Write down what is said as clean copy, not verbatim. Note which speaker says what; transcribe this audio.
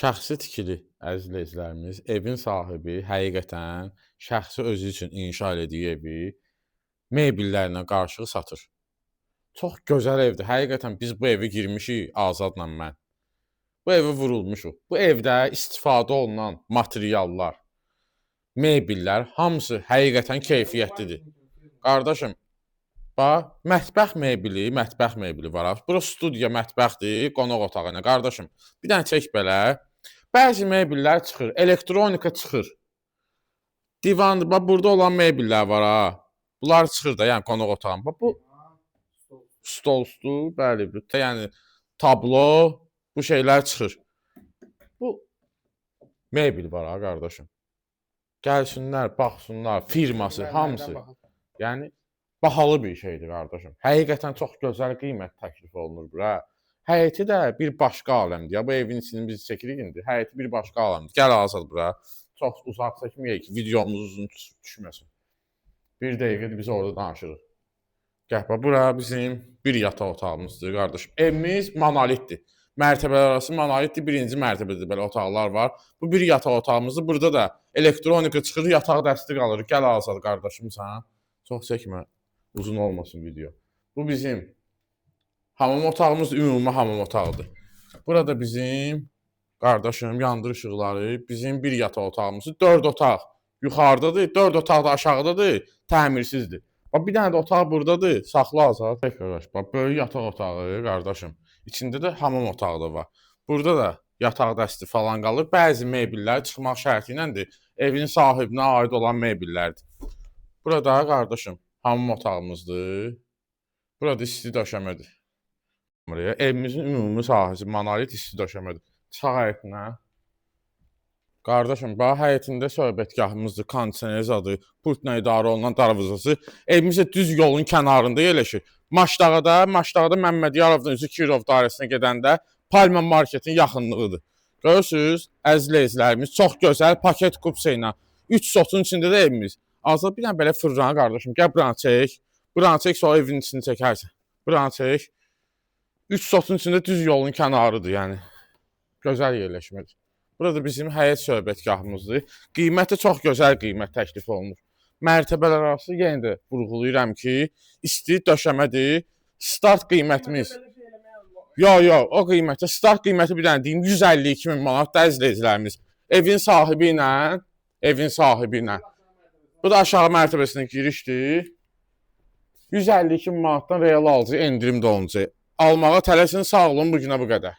Speaker 1: Şəxsi tikili əziz izləyicilərimiz, evin sahibi həqiqətən şəxsi özü üçün inşa elədiyi evi mebellərlə qarışıq satır. Çox gözəl evdir. Həqiqətən biz bu evi girmişik Azadla mən. Bu evi vurulmuşuq. Bu evdə istifadə olunan materiallar, mebellər hamısı həqiqətən keyfiyyətlidir. Qardaşım, bax, mətbəx mebeli var ha. Bura studiya mətbəxdir, qonaq otağı ilə. Qardaşım, bir dənə çək belə. Bəzi mebellər çıxır, elektronika çıxır. Divan, bax burada olan mebellər var ha. Bunlar çıxır da, yəni qonaq otağın. Bax bu stoldur, bəli, yəni tablo, bu şeylər çıxır. Bu mebel var ha qardaşım. Gəlsinlər, baxsınlar, firması, hamısı. Yəni bahalı bir şeydir qardaşım. Həqiqətən çox gözəl qiymət təklif olunur bura. Həyəti də bir başqa aləmdir. Ya bu evin içini biz çəkirik indi. Həyəti bir başqa aləmdir. Gəl Azad bura. Çox uzaq çəkməyək ki, videomuz uzun düşməsin. Bir dəqiqədir biz orada danışırıq. Gəl bax, bura bizim bir yataq otağımızdır qardaşım. Evimiz monolitdir. Mərtəbələr arası monolitdir. Birinci mərtəbədə belə otaqlar var. Bu bir yataq otağımızdır. Burada da elektronika çıxır, yataq dəsti qalır. Gəl Azad qardaşım sən. Çox çəkmə. Uzun olmasın video. Bu bizim hamam otağımız ümumi hamam otağıdır. Burada bizim qardaşım yandır işıqları, bizim bir yataq otağımız, 4 otaq yuxarıdadır, 4 otaq da aşağıdadır, təmirsizdir. Bax bir dənə də otaq burdadır, saxla Azad. Qardaş, bax böyük yataq otağı qardaşım. İçində də hamam otağı da var. Burada da yataq dəsti falan qalır. Bəzi mebellər çıxmaq şərti iləndir. Evin sahibinə aid olan mebellərdir. Burada qardaşım hamam otağımızdır. Burada isti döşəmədir. Evimizin ümumi sahəsi monolit isti döşəmədir. Çıxaq həyətinə. Qardaşım, bax həyətində söhbətgahımızdır, kondisioner zadı, pultla idarə olunan darvazası. Evimiz düz yolun kənarında yerləşir. Maçdağda Məmmədiyarovdan üzü Kirov dairəsinə gedəndə Palma marketin yaxınlığıdır. Görürsünüz, əziz izləyicilərimiz, çox gözəl paket kupsə ilə 3 sotun içində də evimiz. Azad bir dənə belə fırlanı qardaşım, gəl buranı çək. Buranı çək, sonra evin içini çəkərsən. Buranı çək. 3 sotun içində düz yolun kənarıdır, yəni. Gözəl yerləşmədir. Burada bizim həyət söhbətgahımızdır. Qiyməti çox gözəl qiymət təklif olunur. Mərtəbələr arası yenə də vurğulayıram ki, isti döşəmədir. Start qiymətimiz. Yox, o qiymətə. Start qiyməti bir dənə deyim, 152.000 manat da izləyicilərimiz. Evin sahibi ilə. Bu da aşağı mərtəbəsinə girişdir. 152.000 manatdan real alıcı endirim də olunacaq. Almağa tələsin, sağ olun, bu günə bu qədər.